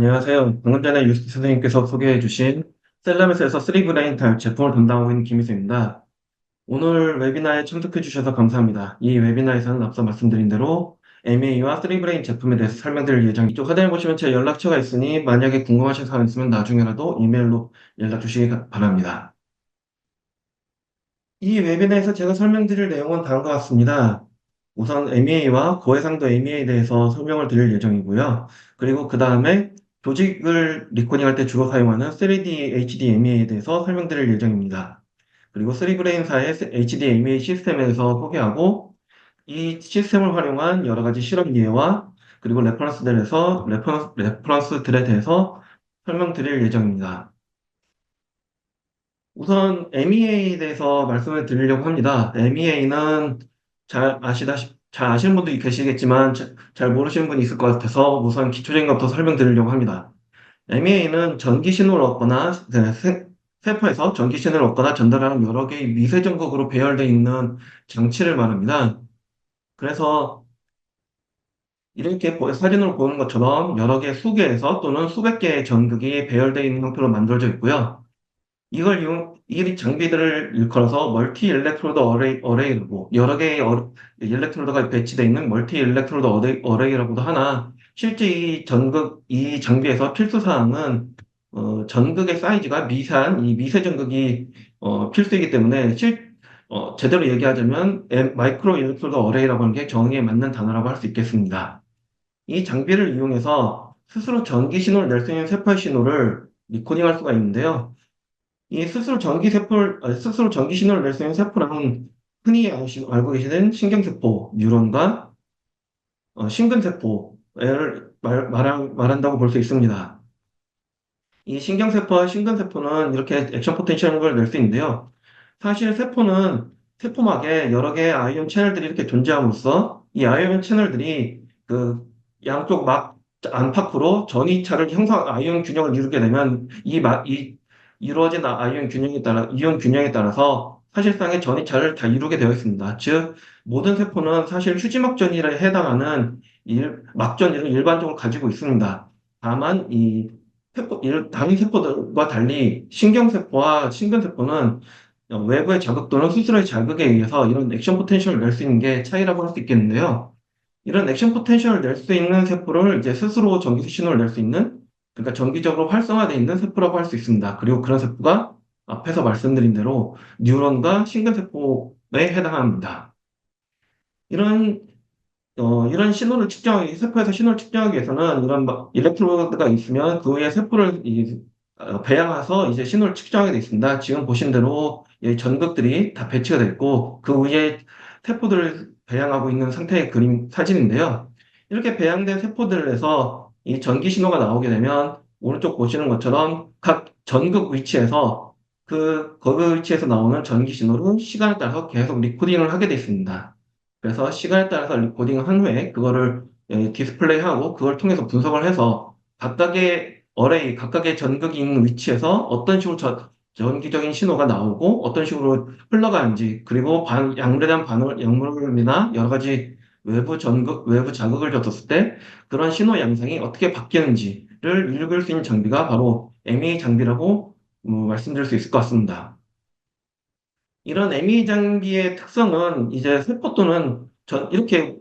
안녕하세요. 방금 전에 유스 선생님께서 소개해 주신 셀라메스에서 3브레인 타입 제품을 담당하고 있는 김희수입니다. 오늘 웨비나에 참석해 주셔서 감사합니다. 이 웨비나에서는 앞서 말씀드린 대로 MEA와 3브레인 제품에 대해서 설명드릴 예정입니다. 이쪽 하단에 보시면 제 연락처가 있으니 만약에 궁금하신 사항 있으면 나중에라도 이메일로 연락 주시기 바랍니다. 이 웨비나에서 제가 설명드릴 내용은 다음과 같습니다. 우선 MEA와 고해상도 MEA에 대해서 설명을 드릴 예정이고요. 그리고 그 다음에 조직을 리코딩할 때 주로 사용하는 3D HD MEA에 대해서 설명드릴 예정입니다. 그리고 3브레인사의 HD MEA 시스템에 대해서 소개하고 이 시스템을 활용한 여러 가지 실험 예와 그리고 레퍼런스들에 대해서 설명드릴 예정입니다. 우선 MEA에 대해서 말씀을 드리려고 합니다. MEA는 잘 아시는 분도 계시겠지만 잘 모르시는 분이 있을 것 같아서 우선 기초적인 것부터 설명드리려고 합니다. MEA는 전기 신호를 얻거나 세포에서 전기 신호를 얻거나 전달하는 여러 개의 미세 전극으로 배열되어 있는 장치를 말합니다. 그래서 이렇게 사진으로 보는 것처럼 여러 개 수개에서 또는 수백 개의 전극이 배열되어 있는 형태로 만들어져 있고요. 이 장비들을 일컬어서 멀티 일렉트로드 어레이라고, 여러 개의 일렉트로드가 배치되어 있는 멀티 일렉트로드 어레이라고도 하나, 실제 이 장비에서 필수 사항은, 전극의 사이즈가 미세한, 이 미세 전극이, 필수이기 때문에, 제대로 얘기하자면, 마이크로 일렉트로드 어레이라고 하는 게 정의에 맞는 단어라고 할 수 있겠습니다. 이 장비를 이용해서 스스로 전기 신호를 낼 수 있는 세포의 신호를 리코딩할 수가 있는데요. 이 스스로 전기 신호를 낼 수 있는 세포는 흔히 알고 계시는 신경세포, 뉴런과 심근세포를 말한다고 볼 수 있습니다. 이 신경세포와 심근세포는 이렇게 액션 포텐셜을 낼 수 있는데요. 사실 세포막에 여러 개의 아이온 채널들이 이렇게 존재함으로써 이 아이온 채널들이 그 양쪽 막 안팎으로 아이온 균형을 이루게 되면 이 이루어진 이온 균형에 따라서 사실상의 전이차를 다 이루게 되어 있습니다. 즉, 모든 세포는 사실 휴지막전이에 해당하는 막전이를 일반적으로 가지고 있습니다. 다만 다른 세포들과 달리 신경세포와 심근세포는 외부의 자극 또는 스스로의 자극에 의해서 이런 액션 포텐셜을 낼 수 있는 게 차이라고 할 수 있겠는데요. 이런 액션 포텐셜을 낼 수 있는 세포를 이제 스스로 전기 신호를 낼 수 있는, 그러니까 전기적으로 활성화되어 있는 세포라고 할 수 있습니다. 그리고 그런 세포가 앞에서 말씀드린 대로 뉴런과 심근세포에 해당합니다. 이런 세포에서 신호를 측정하기 위해서는 일렉트로드가 있으면 그 위에 세포를 배양해서 이제 신호를 측정하게 되어 있습니다. 지금 보신 대로 이 전극들이 다 배치가 되어 있고 그 위에 세포들을 배양하고 있는 상태의 사진인데요. 이렇게 배양된 세포들에서 이 전기 신호가 나오게 되면 오른쪽 보시는 것처럼 각 전극 위치에서 그 위치에서 나오는 전기 신호를 시간에 따라서 계속 리코딩을 하게 되어 있습니다. 그래서 시간에 따라서 리코딩을 한 후에 그거를 디스플레이하고 그걸 통해서 분석을 해서 각각의 전극이 있는 위치에서 어떤 식으로 전기적인 신호가 나오고 어떤 식으로 흘러가는지 그리고 약물에 대한 약물이나 여러 가지 외부 자극을 줬을 때 그런 신호 양상이 어떻게 바뀌는지를 읽을 수 있는 장비가 바로 MEA 장비라고 말씀드릴 수 있을 것 같습니다. 이런 MEA 장비의 특성은 이제 세포 또는 이렇게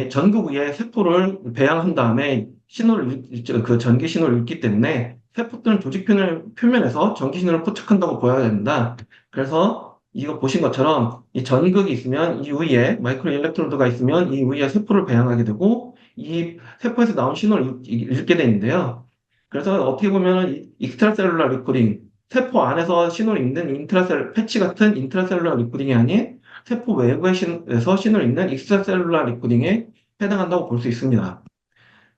전극 위에 세포를 배양한 다음에 그 전기 신호를 읽기 때문에 세포 또는 표면에서 전기 신호를 포착한다고 보아야 됩니다. 그래서 이거 보신 것처럼 이 전극이 있으면 이 위에 마이크로 일렉트로드가 있으면 이 위에 세포를 배양하게 되고 이 세포에서 나온 신호를 읽게 되는데요. 그래서 어떻게 보면 익스트라셀룰라 리코딩 세포 안에서 신호를 읽는 패치 같은 인트라셀룰라 리코딩이 아닌 세포 외부에서 신호를 읽는 익스트라셀룰라 리코딩에 해당한다고 볼 수 있습니다.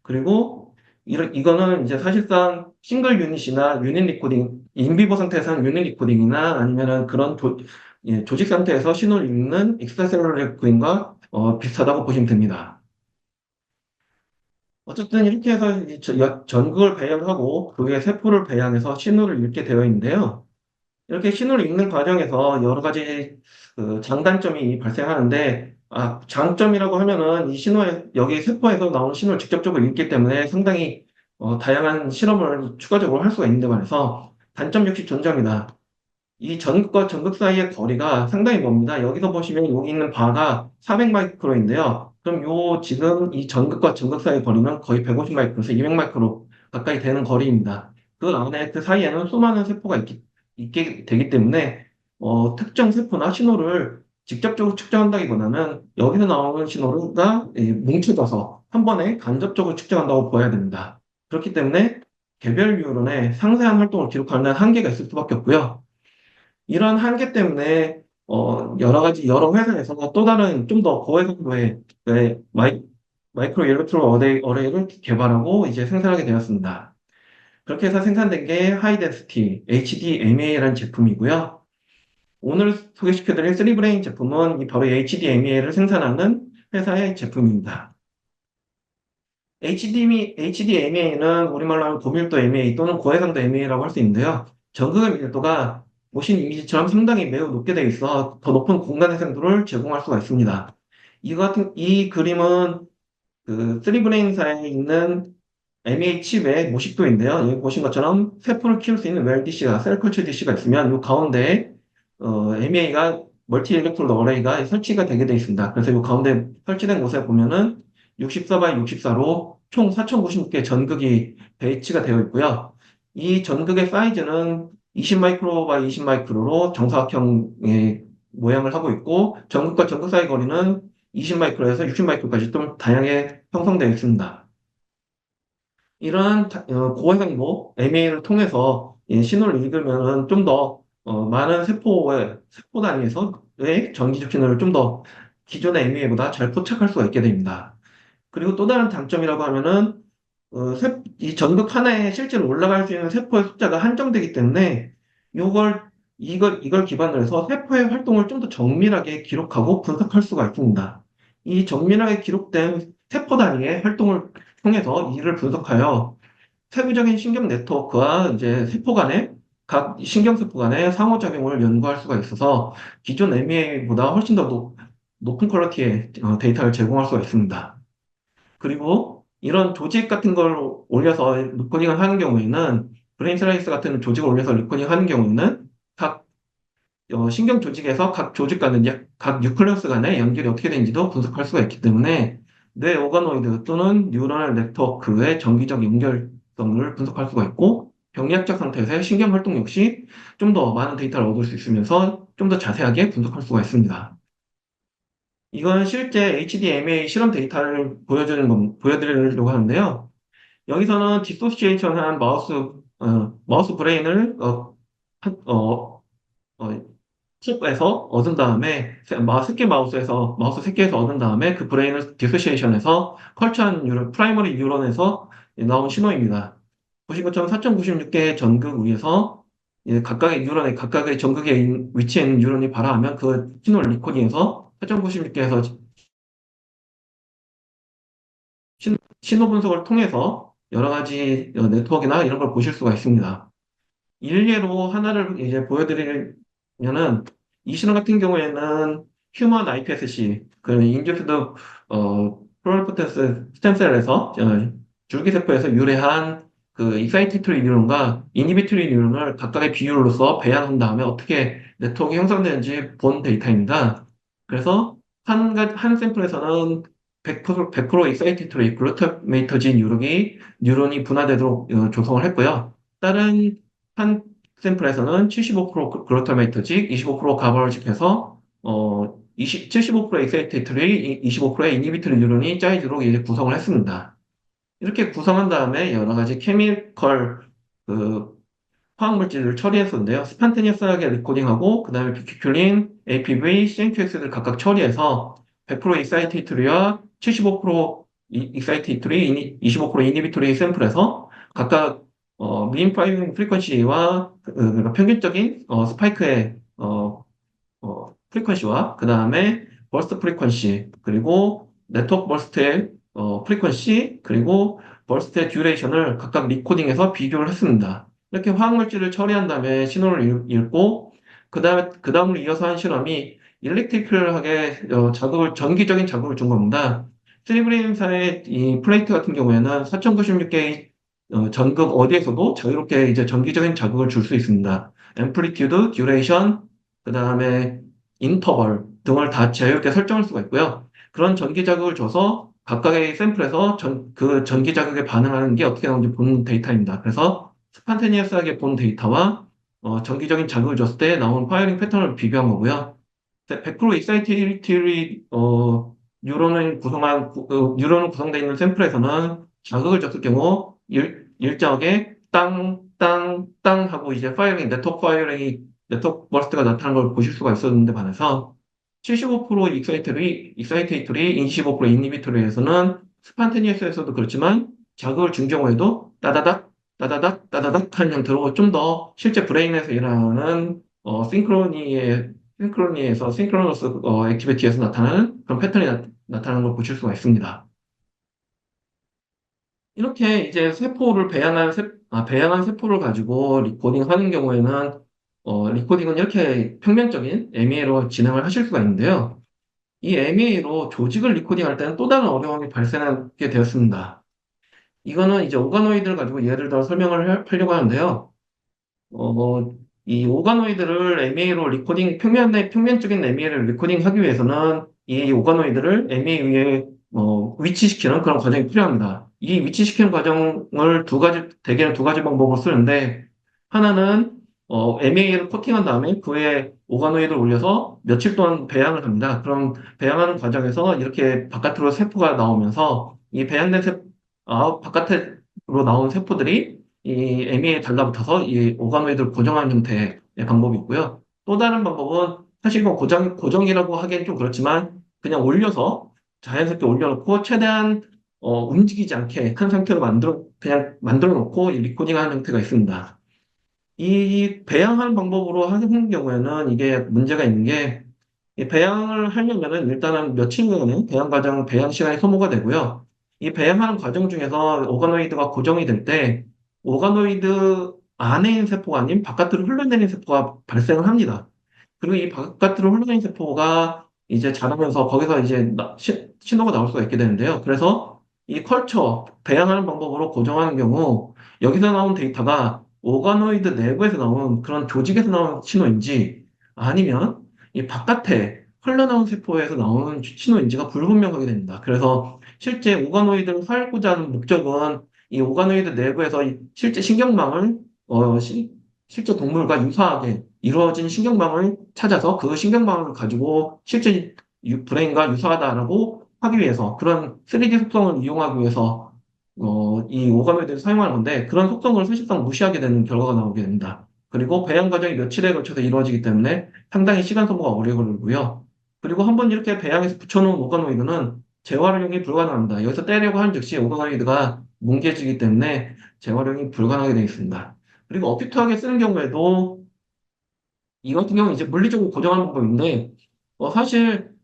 그리고 이거는 이제 사실상 싱글 유닛이나 유닛 리코딩, 인비보 상태에서 하는 유닛 리코딩이나 아니면은 조직 상태에서 신호를 읽는 익스트라셀룰라 리코딩과 비슷하다고 보시면 됩니다. 어쨌든 이렇게 해서 전극을 배양하고 그 위에 세포를 배양해서 신호를 읽게 되어 있는데요. 이렇게 신호를 읽는 과정에서 여러 가지 장단점이 발생하는데, 장점이라고 하면은 여기 세포에서 나오는 신호를 직접적으로 읽기 때문에 상당히 다양한 실험을 추가적으로 할 수가 있는데 말해서 단점 역시 존재합니다. 이 전극과 전극 사이의 거리가 상당히 멉니다. 여기서 보시면 여기 있는 바가 400 마이크로인데요. 그럼 요 지금 이 전극과 전극 사이의 거리는 거의 150 마이크로에서 200 마이크로 가까이 되는 거리입니다. 그 안에 그 사이에는 수많은 세포가 있게 되기 때문에 특정 세포나 신호를 직접적으로 측정한다기보다는 여기서 나오는 신호가 뭉쳐져서 한 번에 간접적으로 측정한다고 보아야 됩니다. 그렇기 때문에 개별 뉴런의 상세한 활동을 기록하는 한계가 있을 수밖에 없고요. 이런 한계 때문에 여러 가지 여러 회사에서 또 다른 좀 더 고해상도의 마이크로 일렉트로 어레이를 개발하고 이제 생산하게 되었습니다. 그렇게 해서 생산된 게 하이덴시티 HDMA라는 제품이고요. 오늘 소개시켜드릴 3브레인 제품은 바로 HDMA를 생산하는 회사의 제품입니다. HDMA는 우리말로 하면 고밀도 MA 또는 고해상도 MA라고 할 수 있는데요. 전극의 밀도가 보신 이미지처럼 상당히 매우 높게 되어 있어 더 높은 공간 해상도를 제공할 수가 있습니다. 이 그림은 그 3브레인사에 있는 MEA 칩의 모식도인데요. 여기 보신 것처럼 세포를 키울 수 있는 웰DC가 셀컬처 DC가 있으면 이 가운데에 MEA가 멀티 일렉트로드 어레이가 설치가 되게 되어 있습니다. 그래서 이 가운데 설치된 곳에 보면은 64 바이 64로 총 4096개 전극이 배치가 되어 있고요. 이 전극의 사이즈는 20 마이크로 바이 20 마이크로로 정사각형의 모양을 하고 있고 전극과 전극 사이 거리는 20 마이크로에서 60 마이크로까지 좀 다양하게 형성되어 있습니다. 이러한 고해상도 MA를 통해서 신호를 읽으면 좀 더 많은 세포 단위에서의 전기적 신호를 좀 더 기존의 MA보다 잘 포착할 수가 있게 됩니다. 그리고 또 다른 단점이라고 하면은 이 전극 하나에 실제로 올라갈 수 있는 세포의 숫자가 한정되기 때문에 이걸 기반으로 해서 세포의 활동을 좀 더 정밀하게 기록하고 분석할 수가 있습니다. 이 정밀하게 기록된 세포 단위의 활동을 통해서 이를 분석하여 세부적인 신경 네트워크와 이제 세포 간의 각 신경세포 간의 상호작용을 연구할 수가 있어서 기존 MEA보다 훨씬 더 높은 퀄리티의 데이터를 제공할 수가 있습니다. 그리고 이런 조직 같은 걸 올려서 리코딩을 하는 경우에는 브레인 슬라이스 같은 조직을 올려서 리코딩 하는 경우에는 각 신경 조직에서 각 조직 간의 각 뉴클레우스 간의 연결이 어떻게 되는지도 분석할 수가 있기 때문에 뇌 오가노이드 또는 뉴러널 네트워크의 정기적 연결성을 분석할 수가 있고 병리학적 상태에서의 신경 활동 역시 좀 더 많은 데이터를 얻을 수 있으면서 좀 더 자세하게 분석할 수가 있습니다. 이건 실제 HDMA 실험 데이터를 보여드리려고 하는데요. 여기서는 디소시에이션한 마우스 브레인을 어, 칩에서 얻은 다음에 마우스 새끼에서 얻은 다음에 그 브레인을 디소시에이션해서 컬처한 프라이머리 뉴런에서 나온 신호입니다. 보신 것처럼 4.96개의 전극 위에서 각각의 뉴런의 각각의 전극에 위치해 있는 뉴런이 발화하면 그 신호를 리코딩해서 4.96개에서 신호 분석을 통해서 여러 가지 네트워크나 이런 걸 보실 수가 있습니다. 일례로 하나를 이제 보여드리면은 이 신호 같은 경우에는 휴먼 iPSC, 그 인듀스드 플로리포텐스 스템셀에서 줄기세포에서 유래한 그 익사이티토리 뉴런과 이니비토리 뉴런을 각각의 비율로서 배양한 다음에 어떻게 네트워크 형성되는지 본 데이터입니다. 그래서 한 샘플에서는 100% 익사이티토리 글루타메이터지 뉴런이 분화되도록 조성을 했고요. 다른 한 샘플에서는 75% 글루타메이터직, 25% 가버널직해서 75% 엑사이테이터리, 25%의 이니비토리 뉴런이 짜이도록 이제 구성을 했습니다. 이렇게 구성한 다음에 여러 가지 케미컬 그 화학 물질을 처리했었는데요. 스판테니어스하게 리코딩하고 그다음에 비큐큐린, APV, CNQX를 각각 처리해서 100% 엑사이테이터리와 75% 익사이테이터리, 25% 이니비토리 샘플에서 각각 미인 파이빙 프리퀀시와 그러니까 평균적인 스파이크의 프리퀀시와 그 다음에 버스트 프리퀀시 그리고 네트워크 버스트의 프리퀀시 그리고 버스트의 듀레이션을 각각 리코딩해서 비교를 했습니다. 이렇게 화학물질을 처리한 다음에 신호를 읽고 그 다음으로 이어서 한 실험이 일렉트리컬하게 전기적인 자극을 준 겁니다. 트리브린사의 이 플레이트 같은 경우에는 4096개의 전극 어디에서도 자유롭게 이제 전기적인 자극을 줄 수 있습니다. 앰플리튜드, 듀레이션, 그 다음에 인터벌 등을 다 자유롭게 설정할 수가 있고요. 그런 전기 자극을 줘서 각각의 샘플에서 그 전기 자극에 반응하는 게 어떻게 나오는지 보는 데이터입니다. 그래서 스판테니어스하게 본 데이터와 전기적인 자극을 줬을 때 나온 파이어링 패턴을 비교한 거고요. 100% 익사이티리 뉴런을 구성되어 있는 샘플에서는 자극을 줬을 경우 일정하게 땅, 땅, 땅 하고 이제 네트워크 버스트가 나타나는 걸 보실 수가 있었는데 반해서 75% 익사이테이터리, 25% 인히비토리에서는 스판테니어스에서도 그렇지만 자극을 준 경우에도 따다닥, 따다닥, 따다닥 하는 형태로 좀 더 실제 브레인에서 일어나는 싱크로너스 액티비티에서 나타나는 그런 패턴이 나타나는 걸 보실 수가 있습니다. 이렇게 이제 배양한 세포를 가지고 리코딩 하는 경우에는, 리코딩은 이렇게 평면적인 MEA로 진행을 하실 수가 있는데요. 이 MEA로 조직을 리코딩할 때는 또 다른 어려움이 발생하게 되었습니다. 이거는 이제 오가노이드를 가지고 예를 들어 하려고 하는데요. 이 오가노이드를 MEA로 평면적인 MEA를 리코딩하기 위해서는 이 오가노이드를 MEA 위에 위치시키는 그런 과정이 필요합니다. 이 위치시키는 과정을 대개는 두 가지 방법으로 쓰는데, 하나는 MEA를 코팅한 다음에 그 위에 오가노이드를 올려서 며칠 동안 배양을 합니다. 그럼 배양하는 과정에서 이렇게 바깥으로 세포가 나오면서 이 바깥으로 나온 세포들이 이 ME에 달라붙어서 이 오가노이드를 고정하는 형태의 방법이 있고요. 또 다른 방법은 사실 이건 고정이라고 하기엔 좀 그렇지만 그냥 자연스럽게 올려놓고 최대한 움직이지 않게 한 상태로 그냥 만들어 놓고 이 리코딩하는 형태가 있습니다. 이 배양하는 방법으로 하는 경우에는 이게 문제가 있는 게, 이 배양을 하려면은 일단은 며칠간의 배양 시간이 소모가 되고요. 이 배양하는 과정 중에서 오가노이드가 고정이 될 때, 오가노이드 안에 있는 세포가 아닌 바깥으로 흘러내리는 세포가 발생을 합니다. 그리고 이 바깥으로 흘러내리는 세포가 이제 자라면서 거기서 이제 신호가 나올 수가 있게 되는데요. 그래서 이 배양하는 방법으로 고정하는 경우, 여기서 나온 데이터가 오가노이드 내부에서 나온 그런 조직에서 나온 신호인지, 아니면 이 바깥에 흘러나온 세포에서 나오는 신호인지가 불분명하게 됩니다. 그래서 실제 오가노이드를 살고자 하는 목적은 이 오가노이드 내부에서 실제 실제 동물과 유사하게 이루어진 신경망을 찾아서 그 신경망을 가지고 실제 브레인과 유사하다라고 하기 위해서, 그런 3D 속성을 이용하기 위해서 이 오가노이드를 사용하는 건데, 그런 속성을 사실상 무시하게 되는 결과가 나오게 됩니다. 그리고 배양 과정이 며칠에 걸쳐서 이루어지기 때문에 상당히 시간 소모가 오래 걸리고요. 그리고 한번 이렇게 배양해서 붙여놓은 오가노이드는 재활용이 불가능합니다. 여기서 떼려고 하는 즉시 오가노이드가 뭉개지기 때문에 재활용이 불가능하게 되어 있습니다. 그리고 어피투하게 쓰는 경우에도 이 같은 경우는 이제 물리적으로 고정하는 방법인데, 사실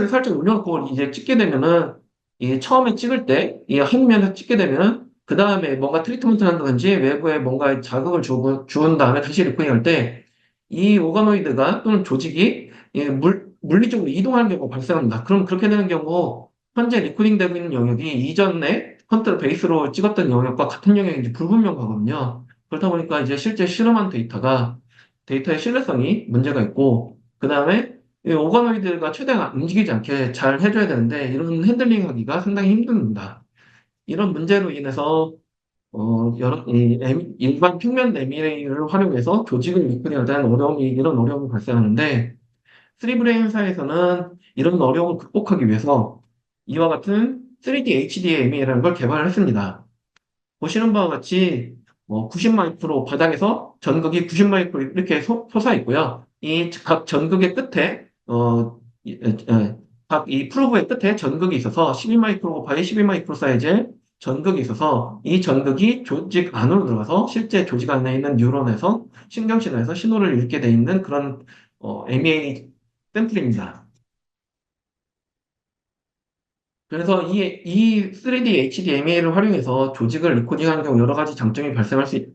살짝 올려놓고 이제 찍게 되면은, 이 처음에 찍을 때, 이 한 면에서 찍게 되면은, 그 다음에 뭔가 트리트먼트를 한다든지 외부에 뭔가 주은 다음에 다시 리코딩 할 때, 이 오가노이드가 또는 조직이 물리적으로 이동하는 경우가 발생합니다. 그럼 그렇게 되는 경우, 현재 리코딩 되고 있는 영역이 이전에 컨트롤 베이스로 찍었던 영역과 같은 영역인지 불분명하거든요. 그렇다 보니까 이제 실제 실험한 데이터의 신뢰성이 문제가 있고, 그 다음에 이 오가노이드가 최대한 움직이지 않게 잘 해줘야 되는데, 이런 핸들링 하기가 상당히 힘듭니다. 이런 문제로 인해서 일반 평면 레미를 활용해서 조직을 리코딩할 때는 이런 어려움이 발생하는데, 3브레인사에서는 이런 어려움을 극복하기 위해서 이와 같은 3D HD의 ME라는 걸 개발했습니다. 보시는 바와 같이 90 마이크로 바닥에서 전극이 90 마이크로 이렇게 솟아 있고요. 이 각 전극의 끝에 각 이 프로브의 끝에 전극이 있어서 12 마이크로 바이 12 마이크로 사이즈의 전극이 있어서, 이 전극이 조직 안으로 들어가서 실제 조직 안에 있는 신경신호에서 신호를 읽게 돼 있는 그런 MEA 샘플입니다. 그래서 이 3D HDMA를 활용해서 조직을 리코딩하는 경우 여러 가지 장점이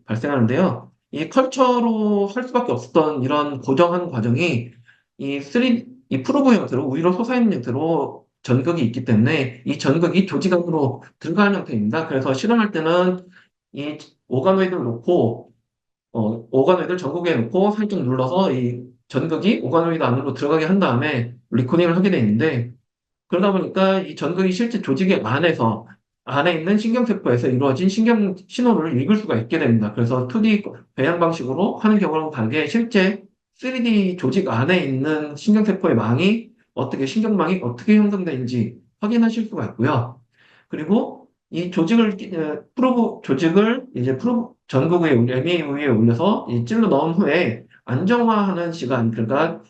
발생하는데요. 이 컬처로 할 수밖에 없었던 이런 고정한 과정이 이 프로브 형태로 우위로 솟아있는 형태로 전극이 있기 때문에 이 전극이 조직 안으로 들어가는 형태입니다. 그래서 실험할 때는 이 오가노이드를 놓고 오가노이드를 전극에 놓고 살짝 눌러서 이 전극이 오가노이드 안으로 들어가게 한 다음에 리코딩을 하게 돼 있는데 그러다 보니까 이 전극이 실제 조직의 안에 있는 신경세포에서 이루어진 신경 신호를 읽을 수가 있게 됩니다. 그래서 2D 배양 방식으로 하는 경우랑 다르게 실제 3D 조직 안에 있는 신경세포의 신경망이 어떻게 형성되는지 확인하실 수가 있고요. 그리고 이 프로브 조직을 이제 전극 위에, MEA 위에 올려서 이 찔러 넣은 후에 안정화하는 시간, 그러니까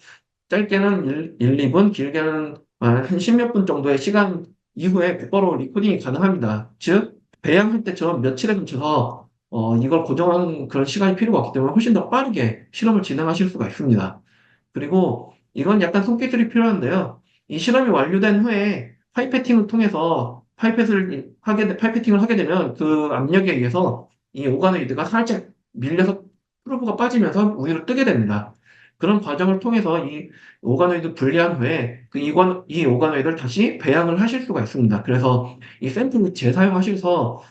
짧게는 2분, 길게는 한 10몇 분 정도의 시간 이후에 곧바로 리코딩이 가능합니다. 즉, 배양할 때처럼 며칠에 걸쳐서 이걸 고정하는 그런 시간이 필요가 없기 때문에 훨씬 더 빠르게 실험을 진행하실 수가 있습니다. 그리고 이건 약간 손기술이 필요한데요. 이 실험이 완료된 후에 파이페팅을 통해서 파이페팅을 하게 되면 그 압력에 의해서 이 오가노이드가 살짝 밀려서 프로브가 빠지면서 우위로 뜨게 됩니다. 그런 과정을 통해서 이 오가노이드 분리한 후에 이 오가노이드를 다시 배양을 하실 수가 있습니다. 그래서 이 샘플을 재사용하실 수가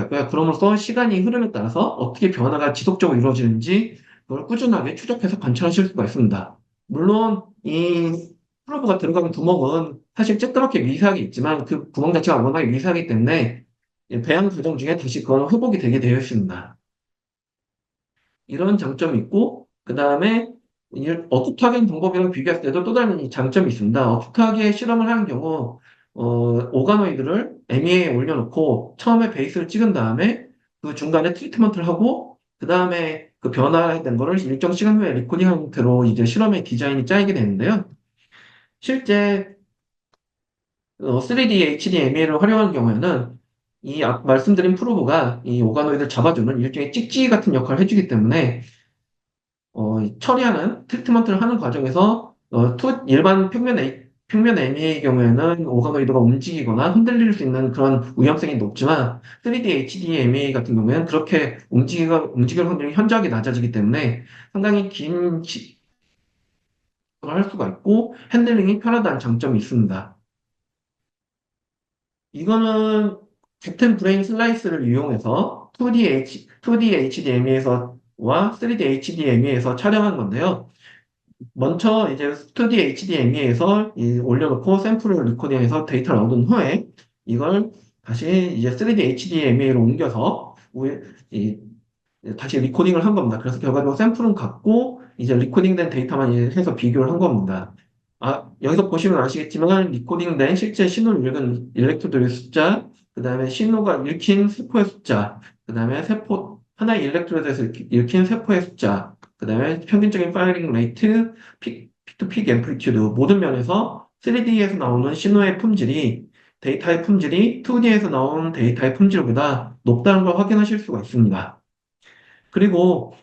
있고요. 그럼으로써 시간이 흐름에 따라서 어떻게 변화가 지속적으로 이루어지는지 그걸 꾸준하게 추적해서 관찰하실 수가 있습니다. 물론 이 프로브가 들어가는 구멍은 사실 쬐끄맣게 미세하게 있지만 그 구멍 자체가 워낙에 미세하기 때문에 배양 과정 중에 다시 그건 회복이 되게 되어 있습니다. 이런 장점이 있고, 그 다음에 어쿠타겐 방법이랑 비교했을 때도 또 다른 장점이 있습니다. 어쿠타겐 실험을 하는 경우, 오가노이드를 MEA에 올려놓고 처음에 베이스를 찍은 다음에 그 중간에 트리트먼트를 하고, 그 다음에 그 변화된 거를 일정 시간 후에 리코딩 형태로 이제 실험의 디자인이 짜이게 되는데요. 실제 3D HDMA를 활용하는 경우에는 말씀드린 프로브가 이 오가노이드를 잡아주는 일종의 찍찍이 같은 역할을 해주기 때문에 처리하는 트리트먼트를 하는 과정에서 일반 평면 ME의 경우에는 오가노이드가 움직이거나 흔들릴 수 있는 그런 위험성이 높지만 3D HDMA 같은 경우에는 그렇게 움직일 확률이 현저하게 낮아지기 때문에 상당히 긴 시간을 할 수가 있고 핸들링이 편하다는 장점이 있습니다. 이거는 캡틴 브레인 슬라이스를 이용해서 2D HDMI에서와 3D HDMI에서 촬영한 건데요. 먼저 이제 2D HDMI에서 올려놓고 샘플을 리코딩해서 데이터를 얻은 후에 이걸 다시 이제 3D HDMI로 옮겨서 다시 리코딩을 한 겁니다. 그래서 결과적으로 샘플은 같고 이제 리코딩된 데이터만 해서 비교를 한 겁니다. 여기서 보시면 아시겠지만 리코딩된 실제 신호를 읽은 일렉트로드의 숫자, 그 다음에 신호가 읽힌 세포의 숫자, 그 다음에 하나의 일렉트로드에서 읽힌 세포의 숫자, 그 다음에 평균적인 파이링 레이트, 픽투픽 앰플리튜드 모든 면에서 3D에서 나오는 데이터의 품질이 2D에서 나온 데이터의 품질보다 높다는 걸 확인하실 수가 있습니다. 그리고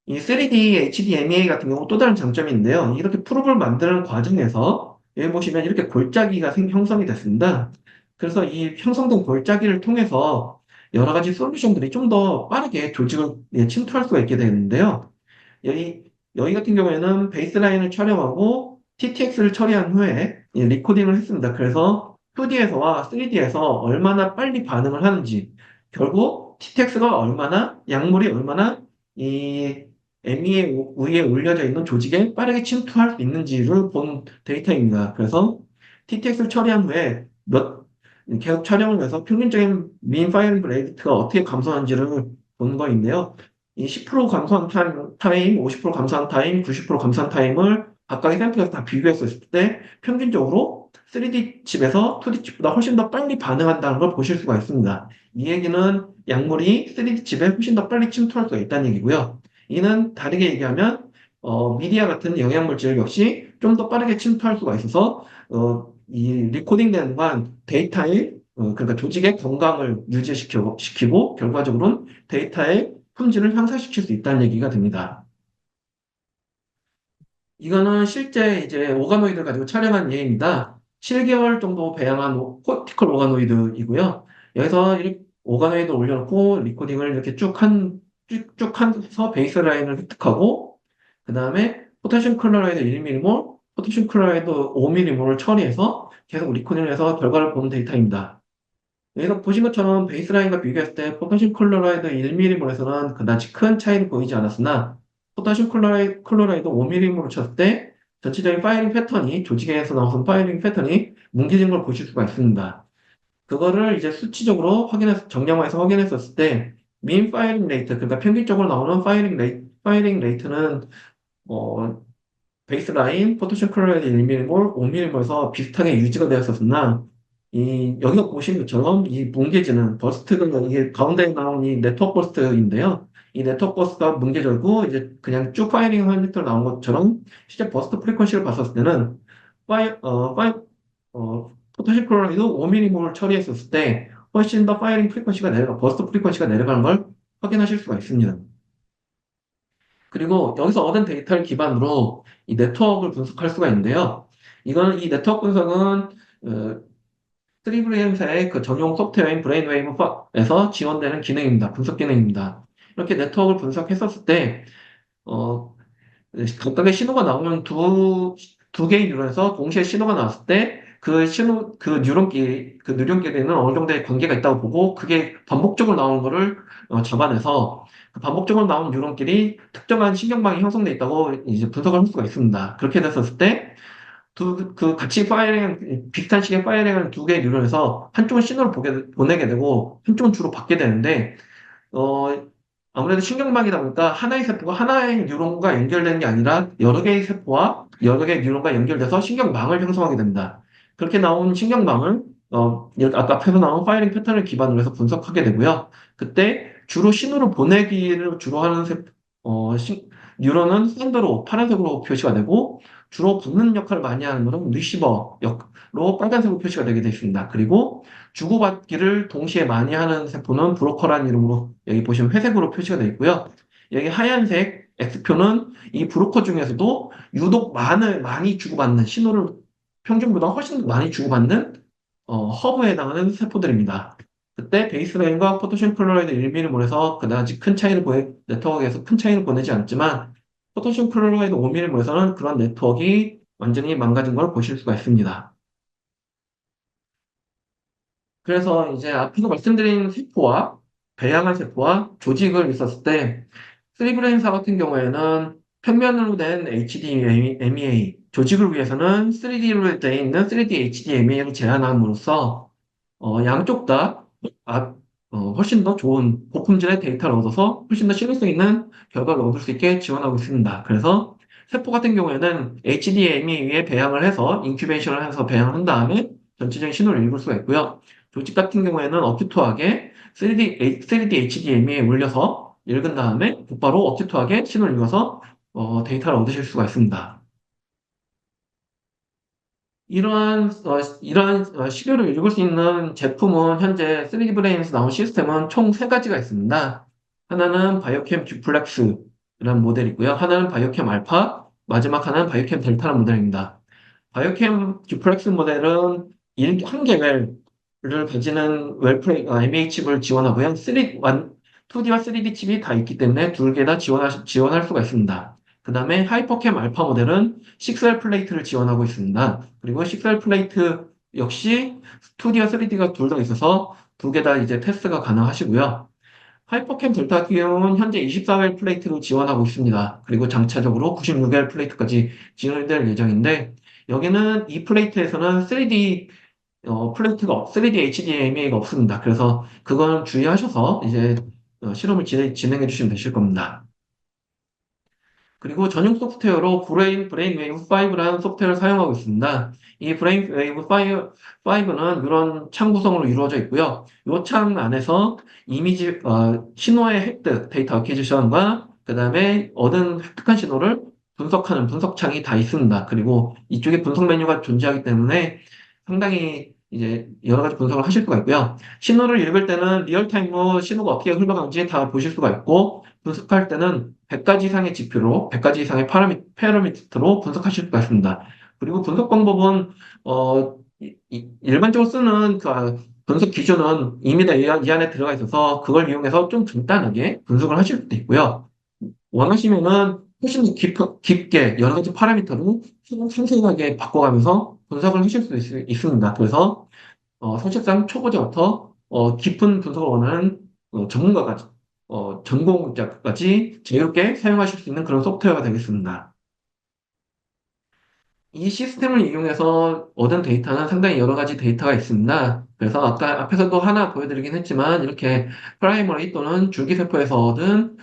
이 3D HDMA 같은 경우 또 다른 장점이 있는데요. 이렇게 프로브를 만드는 과정에서 여기 보시면 이렇게 골짜기가 형성이 됐습니다. 그래서 이 형성된 골짜기를 통해서 여러 가지 솔루션들이 좀 더 빠르게 조직을 침투할 수가 있게 되는데요. 여기, 여기 같은 경우에는 베이스라인을 촬영하고 TTX를 처리한 후에 리코딩을 했습니다. 그래서 2D에서와 3D에서 얼마나 빨리 반응을 하는지, 결국 TTX가 약물이 얼마나 이 ME의 위에 올려져 있는 조직에 빠르게 침투할 수 있는지를 본 데이터입니다. 그래서 TTX를 처리한 후에 계속 촬영을 해서 평균적인 민 파이링 레이트가 어떻게 감소하는지를 본 거인데요. 이 10% 감소한 타임, 50% 감소한 타임, 90% 감소한 타임을 각각의 샘플에서 다 비교했을 때 평균적으로 3D 칩에서 2D 칩보다 훨씬 더 빨리 반응한다는 걸 보실 수가 있습니다. 이 얘기는 약물이 3D 칩에 훨씬 더 빨리 침투할 수가 있다는 얘기고요. 이는 다르게 얘기하면 미디어 같은 영양물질 역시 좀 더 빠르게 침투할 수가 있어서 이 리코딩되는 건 그러니까 조직의 건강을 시키고 결과적으로는 데이터의 품질을 향상시킬 수 있다는 얘기가 됩니다. 이거는 실제 이제 오가노이드를 가지고 촬영한 예입니다. 7개월 정도 배양한 코티컬 오가노이드이고요. 여기서 이렇게 오가노이드 올려놓고 리코딩을 이렇게 쭉 해서 베이스라인을 획득하고, 그 다음에 포타슘 클로라이드 1mm몰, 포타슘 클로라이드 5mm몰을 처리해서 계속 리코딩을 해서 결과를 보는 데이터입니다. 여기서 보신 것처럼 베이스라인과 비교했을 때 포타슘 클로라이드 1mm몰에서는 그다지 큰 차이를 보이지 않았으나 포타슘 클로라이드 5mm몰을 쳤을 때 전체적인 파이링 패턴이 조직에서 나오는 파이링 패턴이 뭉개진 걸 보실 수가 있습니다. 그거를 이제 수치적으로 정량화해서 확인했었을 때 민 파이링 레이트, 그러니까 평균적으로 나오는 파이링 레이트는 어, 베이스라인 포토샵 컬러레드 1mm몰, 5mm몰에서 비슷하게 유지가 되었었으나 여기서 보신 것처럼 이 뭉개지는 버스트가 이게 가운데에 나온 이 네트워크 버스트인데요. 이 네트워크 버스트가 뭉개져고 이제 그냥 쭉 파이링 한 벡터 나온 것처럼 실제 버스트 프리퀀시를 봤었을 때는 파이 어 파이 포토샵 컬러레드 5mm몰 처리했었을 때 훨씬 더 파이링 프리퀀시가 버스트 프리퀀시가 내려가는 걸 확인하실 수가 있습니다. 그리고 여기서 얻은 데이터를 기반으로 이 네트워크를 분석할 수가 있는데요. 이 네트워크 분석은 3V엠사의 그 전용 소프트웨어인 브레인웨이브에서 지원되는 기능입니다. 분석 기능입니다. 이렇게 네트워크를 분석했었을 때 어, 각각의 신호가 나오면 두 개의 뉴런에서 동시에 신호가 나왔을 때 그 뉴런끼리는 어느 정도의 관계가 있다고 보고 그게 반복적으로 나오는 거를 잡아내서 그 반복적으로 나오는 뉴런끼리 특정한 신경망이 형성돼 있다고 이제 분석을 할 수가 있습니다. 그렇게 됐었을 때 같이 비슷한 식의 파이링을 두 개의 뉴런에서 한쪽은 신호를 보내게 되고 한쪽은 주로 받게 되는데 어, 아무래도 신경망이다 보니까 하나의 세포가 하나의 뉴런과 연결되는 게 아니라 여러 개의 세포와 여러 개의 뉴런과 연결돼서 신경망을 형성하게 됩니다. 그렇게 나온 신경망을 아까 앞에서 나온 파이링 패턴을 기반으로 해서 분석하게 되고요. 그때 주로 신호를 보내기를 주로 하는 뉴런은 샌드로 파란색으로 표시가 되고 주로 받는 역할을 많이 하는 것은 리시버 역으로 빨간색으로 표시가 되게 되어 있습니다. 그리고 주고받기를 동시에 많이 하는 세포는 브로커라는 이름으로 여기 보시면 회색으로 표시가 되어 있고요. 여기 하얀색 X표는 이 브로커 중에서도 유독 많이 주고받는 신호를 평균보다 훨씬 많이 주고받는 허브에 해당하는 세포들입니다. 그때 베이스라인과 포토슘 클로라이드 1mm몰에서 그다지 네트워크에서 큰 차이를 보내지 않지만 포토슘 클로라이드 5mm몰에서는 그런 네트워크가 완전히 망가진 걸 보실 수가 있습니다. 그래서 이제 앞에서 말씀드린 세포와 배양한 세포와 조직을 있었을 때 3브레인사 같은 경우에는 평면으로 된 HDMEA 조직을 위해서는 3D로 되어 있는 3D HDMEA를 제한함으로써 양쪽 다 훨씬 더 좋은 고품질의 데이터를 얻어서 훨씬 더 신뢰성 있는 결과를 얻을 수 있게 지원하고 있습니다. 그래서 세포 같은 경우에는 HDMEA에 배양을 해서 인큐베이션을 해서 배양을 한 다음에 전체적인 신호를 읽을 수가 있고요. 조직 같은 경우에는 어큐트하게 3D HDMEA에 올려서 읽은 다음에 곧바로 어큐트하게 신호를 읽어서 데이터를 얻으실 수가 있습니다. 이러한 시료를 읽을 수 있는 제품은 현재 3D 브레인에서 나온 시스템은 총 세 가지가 있습니다. 하나는 바이오캠 듀플렉스라는 모델이고요. 하나는 바이오캠 알파, 마지막 하나는 바이오캠 델타라는 모델입니다. 바이오캠 듀플렉스 모델은 한 개를 가지는 MA 칩을 지원하고요. 2D와 3D 칩이 다 있기 때문에 둘 개 다 지원할 수가 있습니다. 그 다음에 하이퍼캠 알파 모델은 6L 플레이트를 지원하고 있습니다. 그리고 6L 플레이트 역시 2D와 3D가 둘 다 있어서 두 개 다 이제 테스트가 가능하시고요. 하이퍼캠 델타 같은 경우는 현재 24회 플레이트로 지원하고 있습니다. 그리고 장차적으로 96회 플레이트까지 지원될 예정인데, 여기는 이 플레이트에서는 3D HDMI가 없습니다. 그래서 그건 주의하셔서 이제 실험을 진행해 주시면 되실 겁니다. 그리고 전용 소프트웨어로 브레인웨이브 5라는 소프트웨어를 사용하고 있습니다. 이 브레인웨이브 5는 이런 창 구성으로 이루어져 있고요. 이 창 안에서 신호의 획득, 데이터 어퀴지션과 그 다음에 획득한 신호를 분석하는 분석창이 다 있습니다. 그리고 이쪽에 분석 메뉴가 존재하기 때문에 상당히 이제 여러 가지 분석을 하실 수가 있고요. 신호를 읽을 때는 리얼타임으로 신호가 어떻게 흘러가는지 다 보실 수가 있고, 분석할 때는 100가지 이상의 지표로, 100가지 이상의 파라미터로 분석하실 수가 있습니다. 그리고 분석 방법은, 일반적으로 쓰는 분석 기준은 이미 다 이 안에 들어가 있어서 그걸 이용해서 좀 간단하게 분석을 하실 수도 있고요. 원하시면은 훨씬 더 깊게 여러 가지 파라미터로 상세하게 바꿔가면서 분석을 하실 수 있습니다. 그래서 사실상 초보자부터 깊은 분석을 원하는 전문가까지, 전공자까지 자유롭게 사용하실 수 있는 그런 소프트웨어가 되겠습니다. 이 시스템을 이용해서 얻은 데이터는 상당히 여러 가지 데이터가 있습니다. 그래서 아까 앞에서도 하나 보여드리긴 했지만 이렇게 프라이머리 또는 줄기세포에서 얻은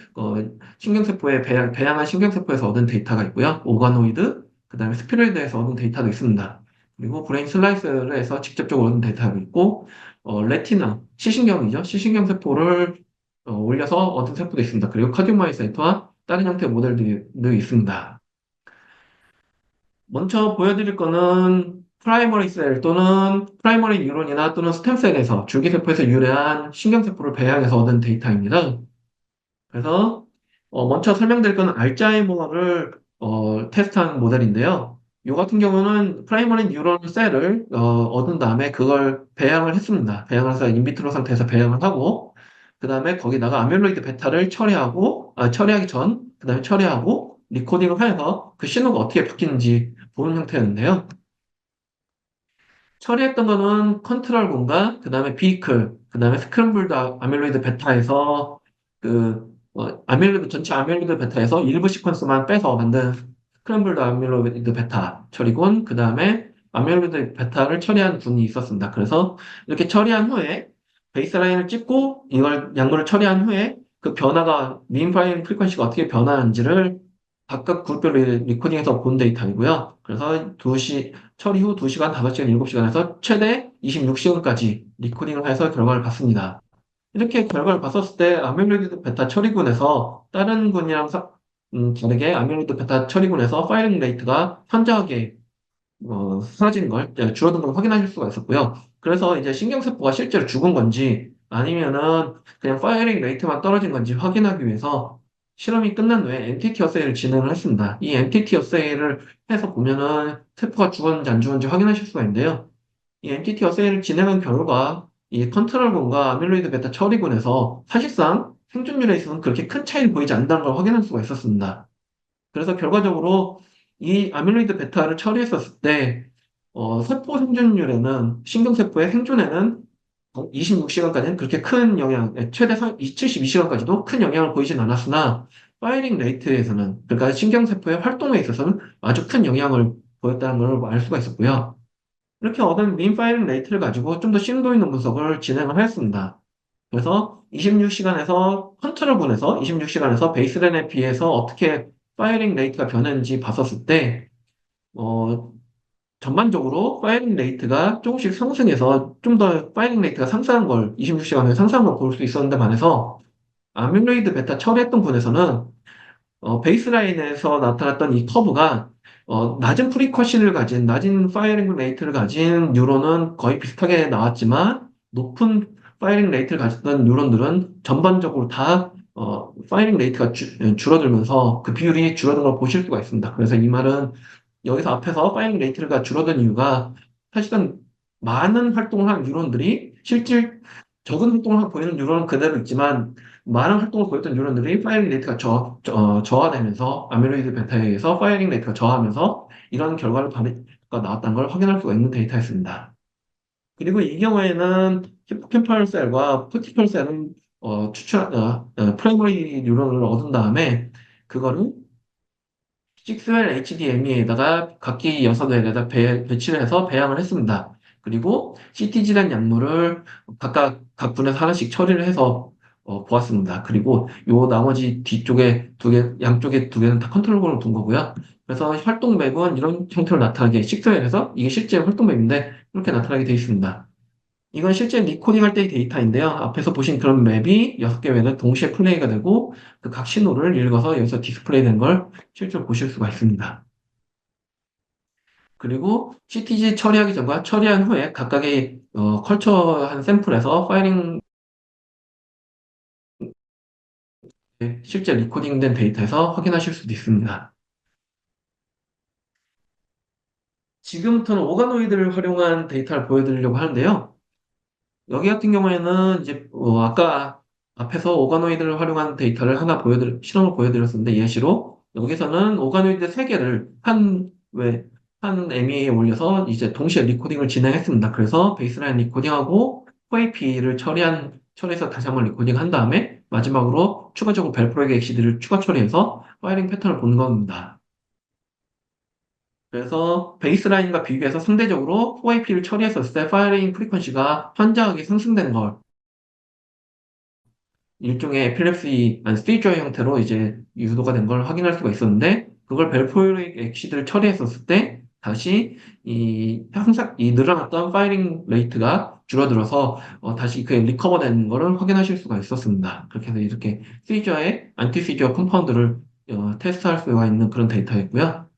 신경세포의 배양한 신경세포에서 얻은 데이터가 있고요. 오가노이드, 그다음에 스피로이드에서 얻은 데이터도 있습니다. 그리고 브레인 슬라이스를 해서 직접적으로 얻은 데이터가 있고 레티나, 시신경이죠. 시신경세포를 올려서 얻은 세포도 있습니다. 그리고 카디오마이사이트와 다른 형태의 모델들도 있습니다. 먼저 보여드릴 거는 프라이머리 셀 또는 프라이머리 뉴런이나 또는 스템셀에서 줄기세포에서 유래한 신경세포를 배양해서 얻은 데이터입니다. 그래서 먼저 설명드릴 거는 알츠하이머를 테스트한 모델인데요. 이 같은 경우는 프라이머리 뉴런 셀을 얻은 다음에 그걸 배양을 했습니다. 배양을 해서 인비트로 상태에서 배양을 하고 그 다음에 거기다가 아밀로이드 베타를 처리하고 처리하기 전 그 다음에 처리하고 리코딩을 해서 그 신호가 어떻게 바뀌는지 보는 형태였는데요. 처리했던 거는 컨트롤 공간, 그 다음에 비클, 그 다음에 스크램블드 아밀로이드 베타에서 아밀로이드, 전체 아밀로이드 베타에서 일부 시퀀스만 빼서 만든 스크램블드 아밀로이드 베타 처리군, 그 다음에 아밀로이드 베타를 처리한 군이 있었습니다. 그래서 이렇게 처리한 후에 베이스라인을 찍고 이걸 양물을 처리한 후에 그 변화가 민 파일 프리퀀시가 어떻게 변하는지를 각각 그룹별로 리코딩해서 본 데이터이고요. 그래서 처리 후 2시간, 5시간, 7시간에서 최대 26시간까지 리코딩을 해서 결과를 봤습니다. 이렇게 결과를 봤었을 때 아밀로이드 베타 처리군에서 다른 군이랑 다르게 아밀로이드 베타 처리군에서 파이링 레이트가 현저하게 사라지는 걸, 줄어든 걸 확인하실 수가 있었고요. 그래서 이제 신경세포가 실제로 죽은 건지 아니면은 그냥 파이링 레이트만 떨어진 건지 확인하기 위해서 실험이 끝난 후에 엔티티 어세이를 진행을 했습니다. 이 엔티티 어세이를 해서 보면은 세포가 죽었는지 안 죽었는지 확인하실 수가 있는데요. 이 엔티티 어세이를 진행한 결과 이 컨트롤군과 아밀로이드 베타 처리군에서 사실상 생존율에 있어서는 그렇게 큰 차이를 보이지 않는다는 걸 확인할 수가 있었습니다. 그래서 결과적으로 이 아밀로이드 베타를 처리했었을 때 세포 생존율에는 신경세포의 생존에는 26시간까지는 그렇게 큰 영향, 최대 72시간까지도 큰 영향을 보이진 않았으나 파이링 레이트에서는 그러니까 신경세포의 활동에 있어서는 아주 큰 영향을 보였다는 걸 알 수가 있었고요. 이렇게 얻은 민 파이링 레이트를 가지고 좀 더 심도 있는 분석을 진행을 하였습니다. 그래서 26시간에서 컨트롤 분에서 26시간에서 베이스라인에 비해서 어떻게 파이링 레이트가 변했는지 봤었을 때, 어, 전반적으로 파이링 레이트가 조금씩 상승해서 좀 더 파이링 레이트가 상승한 걸, 26시간에 상승한 걸 볼 수 있었는데 반해서 아밀로이드 베타 처리했던 분에서는 베이스라인에서 나타났던 이 커브가 낮은 프리쿼시를 가진, 낮은 파이링 레이트를 가진 뉴런은 거의 비슷하게 나왔지만 높은 파이링 레이트를 가졌던 뉴런들은 전반적으로 다 파이링 레이트가 줄어들면서 그 비율이 줄어든 걸 보실 수가 있습니다. 그래서 이 말은 여기서 앞에서 파이링 레이트가 줄어든 이유가 사실은 많은 활동을 한 뉴런들이 실질 적은 활동을 하고 보이는 뉴런은 그대로 있지만 많은 활동을 보였던 뉴런들이 파이링 레이트가 저하되면서 아밀로이드 베타에 의해서 파이링 레이트가 저하하면서 이런 가 나왔다는 걸 확인할 수가 있는 데이터였습니다. 그리고 이 경우에는 히포캠팔 셀과 포티컬 셀은 프라이머리 뉴런을 얻은 다음에 그거를 6웰 HDME에다가 각기 6웰에다 배치를 해서 배양을 했습니다. 그리고 CTG란 약물을 각각 각 분에서 하나씩 처리를 해서 보았습니다. 그리고 요 나머지 뒤쪽에 양쪽에 두 개는 다 컨트롤러로 둔 거고요. 그래서 활동 맵은 이런 형태로 나타나게 6웰에서 이게 실제 활동 맵인데 이렇게 나타나게 되어 있습니다. 이건 실제 리코딩 할 때의 데이터인데요. 앞에서 보신 그런 맵이 6개 웹에 동시에 플레이가 되고 그 각 신호를 읽어서 여기서 디스플레이 된 걸 실제로 보실 수가 있습니다. 그리고 CTG 처리하기 전과 처리한 후에 각각의 컬처한 샘플에서 파이링 실제 리코딩된 데이터에서 확인하실 수도 있습니다. 지금부터는 오가노이드를 활용한 데이터를 보여드리려고 하는데요. 여기 같은 경우에는 이제 아까 앞에서 오가노이드를 활용한 데이터를 하나 실험을 보여드렸었는데 예시로 여기서는 오가노이드 3개를 한 MEA에 올려서 이제 동시에 리코딩을 진행했습니다. 그래서 베이스라인 리코딩하고 4AP를 처리해서 다시 한번 리코딩 한 다음에 마지막으로 추가적으로 벨프로의 엑시드를 추가 처리해서 파이링 패턴을 보는 겁니다. 그래서 베이스라인과 비교해서 상대적으로 4AP를 처리했었을 때 파이링 프리퀀시가 현저하게 상승되는 걸 일종의 에필lep시, 아니 스테이저 형태로 이제 유도가 된 걸 확인할 수가 있었는데, 그걸 벨포이릭 엑시드를 처리했었을 때, 다시 항상 이 늘어났던 파이링 레이트가 줄어들어서, 다시 그 리커버 된 거를 확인하실 수가 있었습니다. 그렇게 해서 이렇게 시저의 안티시저 컴파운드를 테스트할 수가 있는 그런 데이터였고요.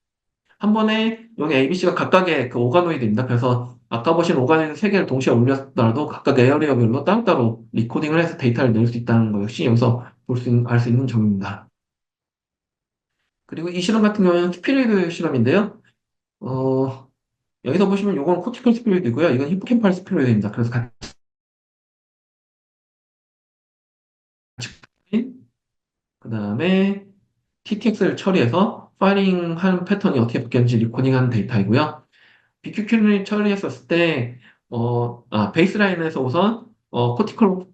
한 번에 여기 ABC가 각각의 그 오가노이드입니다. 그래서 아까 보신 오가노이드 세 개를 동시에 올렸더라도 각각 에어리어별로 따로따로 리코딩을 해서 데이터를 낼 수 있다는 거 역시 여기서 알 수 있는 점입니다. 그리고 이 실험 같은 경우는 스피리드 실험인데요. 어, 여기서 보시면 이건 코티컬 스피리드고요. 이건 히포캠팔 스피리드입니다. 그래서 같이 그 다음에 TTX를 처리해서 파이링한 패턴이 어떻게 바뀌었는지 리코딩한 데이터이고요. BQQ를 처리했었을 때, 베이스라인에서 우선, 코티컬,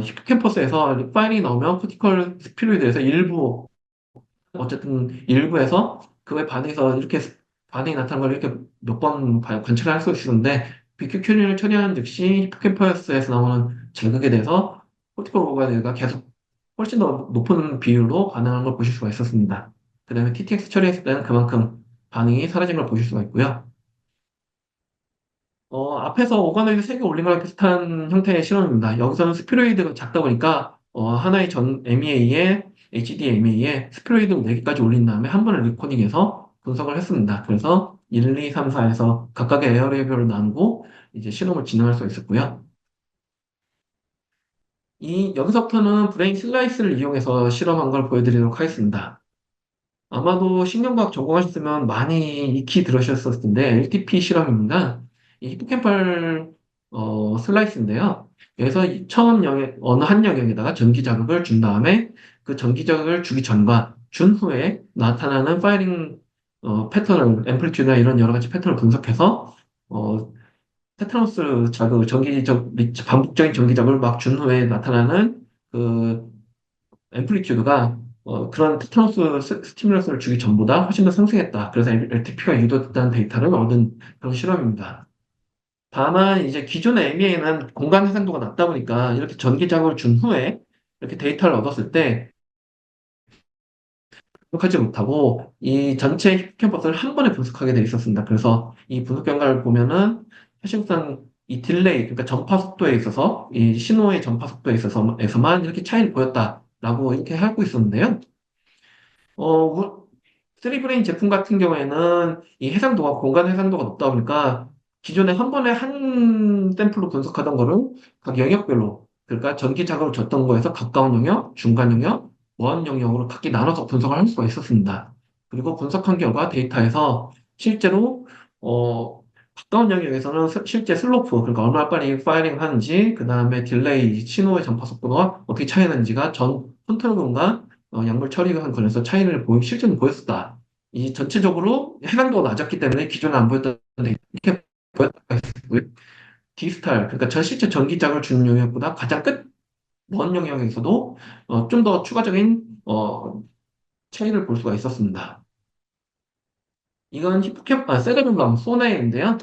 히포캠퍼스에서 파일이 나오면 코티컬 스피로이드에서 어쨌든 일부에서 그에 반해서 이렇게 반응이 나타나는 걸 이렇게 몇 번 관찰할 수 있었는데, BQQ를 처리하는 즉시 히포캠퍼스에서 나오는 자극에 대해서 코티컬 오가드가 계속 훨씬 더 높은 비율로 반응하는 걸 보실 수가 있었습니다. 그 다음에 TTX 처리했을 때는 그만큼 반응이 사라진 걸 보실 수가 있고요. 앞에서 오가노이드 3개 올린 거랑 비슷한 형태의 실험입니다. 여기서는 스피로이드가 작다 보니까 하나의 전 MEA에 HDMA에 스피로이드 4개까지 올린 다음에 한 번에 리코딩해서 분석을 했습니다. 그래서 1, 2, 3, 4에서 각각의 에어리어별로 나누고 이제 실험을 진행할 수 있었고요. 여기서부터는 브레인 슬라이스를 이용해서 실험한 걸 보여드리도록 하겠습니다. 아마도 신경과학 전공하셨으면 많이 익히 들으셨을 텐데 LTP 실험입니다. 이 히포캠팔 슬라이스인데요. 여기서 처음 어느 한 영역에다가 전기 자극을 준 다음에 그 전기 자극을 주기 전과 준 후에 나타나는 파이링 패턴을 앰플리튜드나 이런 여러 가지 패턴을 분석해서 어, 테타노스 자극, 반복적인 전기 자극을 막 준 후에 나타나는 그 앰플리튜드가 그런 테타노스 스티뮬러스를 주기 전보다 훨씬 더 상승했다. 그래서 LTP가 유도됐다는 데이터를 얻은 그런 실험입니다. 다만 이제 기존의 MEA는 공간 해상도가 낮다 보니까 이렇게 전기 자극을 준 후에 이렇게 데이터를 얻었을 때 분석하지 못하고 이 전체 캠퍼스를 한 번에 분석하게 돼 있었습니다. 그래서 이 분석 결과를 보면은 사실상 이 딜레이, 그러니까 전파 속도에 있어서 이 신호의 전파 속도에 있어서만 이렇게 차이를 보였다라고 이렇게 하고 있었는데요. 어, 3브레인 제품 같은 경우에는 이 해상도가, 공간 해상도가 높다 보니까 기존에 한 번에 한 샘플로 분석하던 거를 각 영역별로, 그러니까 전기 자극을 줬던 거에서 가까운 영역, 중간 영역, 먼 영역으로 각기 나눠서 분석을 할 수가 있었습니다. 그리고 분석한 결과 데이터에서 실제로, 가까운 영역에서는 실제 슬로프, 그러니까 얼마나 빨리 파이링 하는지, 그 다음에 딜레이, 신호의 전파 속도가 어떻게 차이 나는지가 전 컨트롤 공간 약물 처리가 관련해서 차이를 실제로 보였었다. 이 전체적으로 해상도가 낮았기 때문에 기존에 안 보였던 데 이렇게 보였다고 했고요. 디스탈, 그러니까 실제 전기장을 주는 영역보다 가장 먼 영역에서도 좀 더 추가적인 차이를 볼 수가 있었습니다. 이건 세레뷸럼, 소뇌인데요.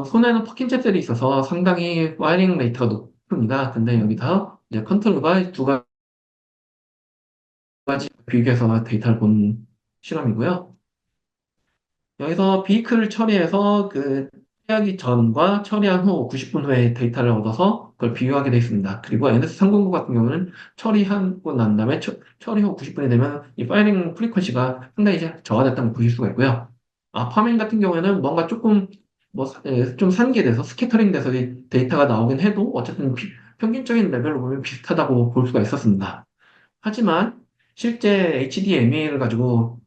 소뇌는 퍼킨제 셀이 있어서 상당히 파이링 레이트가 높습니다. 근데 여기다 이제 컨트롤과 두 가지 비교해서 데이터를 본 실험이고요. 여기서 비클을 처리해서 그 처리하기 전과 처리한 후 90분 후에 데이터를 얻어서 그걸 비교하게 되어 있습니다. 그리고 NS309 같은 경우는 처리하고 난 다음에 처리 후 90분이 되면 이 파이링 프리퀀시가 상당히 이제 저하됐다는 걸 보실 수가 있고요. 파밍 같은 경우에는 뭔가 조금 좀 산계돼서 스캐터링 돼서 이 데이터가 나오긴 해도 어쨌든 평균적인 레벨로 보면 비슷하다고 볼 수가 있었습니다. 하지만 실제 HDMA를 가지고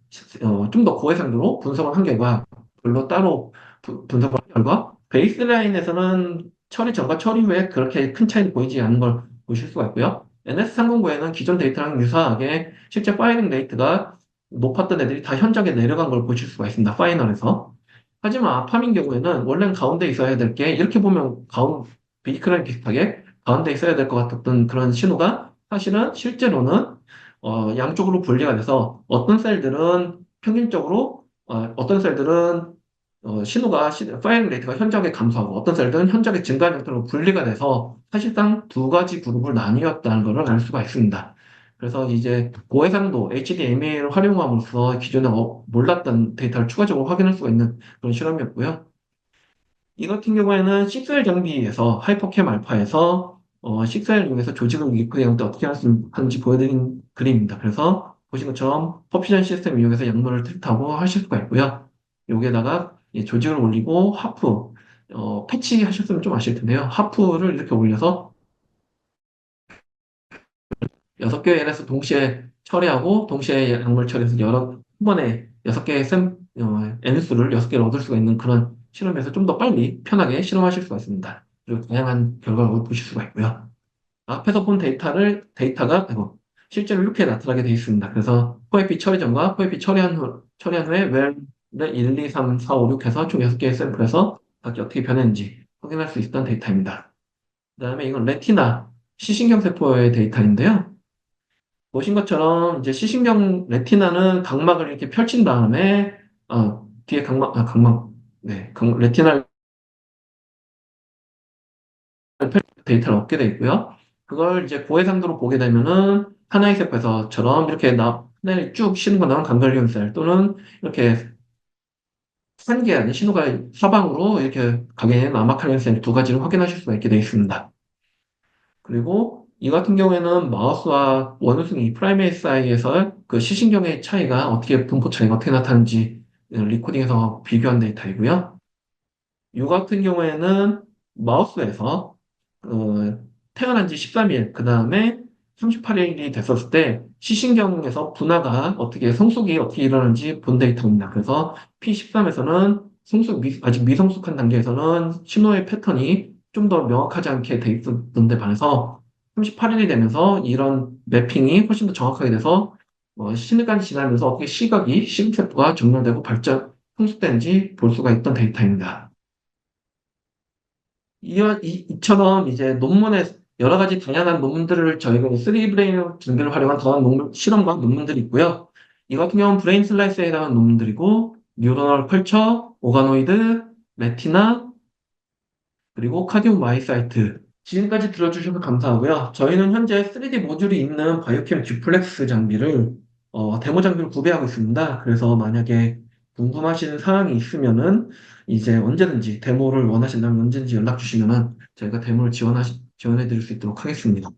좀 더 고해상도로 분석을 한 결과, 별로 따로 분석을 한 결과, 베이스라인에서는 처리 전과 처리 후에 그렇게 큰 차이는 보이지 않는 걸 보실 수가 있고요. NS309에는 기존 데이터랑 유사하게 실제 파이링 레이트가 높았던 애들이 다 현저하게 내려간 걸 보실 수가 있습니다. 파이널에서. 하지만 아팜인 경우에는 원래는 가운데 있어야 될 게, 이렇게 보면 베이크랑 비슷하게 가운데 있어야 될 것 같았던 그런 신호가 사실은 실제로는 양쪽으로 분리가 돼서 어떤 셀들은 평균적으로 어떤 셀들은 신호가 파이링 레이트가 현저하게 감소하고 어떤 셀들은 현저하게 증가하는 형태로 분리가 돼서 사실상 두 가지 그룹을 나뉘었다는 것을 알 수가 있습니다. 그래서 이제 고해상도 HDMA를 활용함으로써 기존에 몰랐던 데이터를 추가적으로 확인할 수가 있는 그런 실험이었고요. 이 같은 경우에는 6엘 장비에서 하이퍼캠 알파에서 6엘 이용해서 조직을 리코딩할 때 어떻게 하는지 보여드린 그림입니다. 그래서 보신 것처럼 퍼퓨전 시스템 이용해서 약물을 트리트하고 하실 수가 있고요. 여기에다가 이 조직을 올리고 하프, 패치 하셨으면 좀 아실 텐데요. 하프를 이렇게 올려서 6개의 LS 동시에 처리하고 동시에 약물 처리해서 한 번에 6개의 N수를 6개를 얻을 수가 있는 그런 실험에서 좀 더 빨리 편하게 실험하실 수가 있습니다. 그리고 다양한 결과를 보실 수가 있고요. 앞에서 본 데이터가 아이고, 실제로 이렇게 나타나게 되어 있습니다. 그래서 포에피 처리 전과 포에피 처리한 후에 웰 1, 2, 3, 4, 5, 6 해서 총 6개의 샘플에서 각기 어떻게 변했는지 확인할 수 있었던 데이터입니다. 그다음에 이건 레티나 시신경 세포의 데이터인데요. 보신 것처럼 이제 시신경 레티나는 각막을 이렇게 펼친 다음에 뒤에 네, 레티나 데이터를 얻게 돼 있고요. 그걸 이제 고해상도로 보게 되면은 하나의 세포에서처럼 이렇게 하나를 쭉 쉬는 나온 간결리온셀 또는 이렇게 산계한 신호가 사방으로 이렇게 가게 되는 아마칼리온셀 두 가지를 확인하실 수가 있게 되어 있습니다. 그리고 이 같은 경우에는 마우스와 원우승이 프라이메이 사이에서 그 시신경의 차이가 어떻게 분포 차이가 어떻게 나타나는지 리코딩해서 비교한 데이터이고요. 이 같은 경우에는 마우스에서 태어난 지 13일, 그 다음에 38일이 됐었을 때 시신경에서 분화가 성숙이 어떻게 일어나는지 본 데이터입니다. 그래서 P13에서는 아직 미성숙한 단계에서는 신호의 패턴이 좀 더 명확하지 않게 돼 있었는데 반해서 38일이 되면서 이런 매핑이 훨씬 더 정확하게 돼서 시간이 지나면서 어떻게 시각세포가 정렬되고 성숙되는지 볼 수가 있던 데이터입니다. 이처럼 이제 논문에 여러 가지 다양한 논문들을 저희가 3브레인 증기를 활용한 다양한 실험과 논문들이 있고요. 이 같은 경우는 브레인 슬라이스에 해당하는 논문들이고, 뉴로널 컬처, 오가노이드, 레티나, 그리고 카디오 마이사이트. 지금까지 들어주셔서 감사하고요. 저희는 현재 3D 모듈이 있는 바이오캠 듀플렉스 장비를, 데모 장비를 구비하고 있습니다. 그래서 만약에 궁금하신 사항이 있으면은 이제 언제든지 데모를 원하신다면 언제든지 연락 주시면은 저희가 데모를 지원해 드릴 수 있도록 하겠습니다.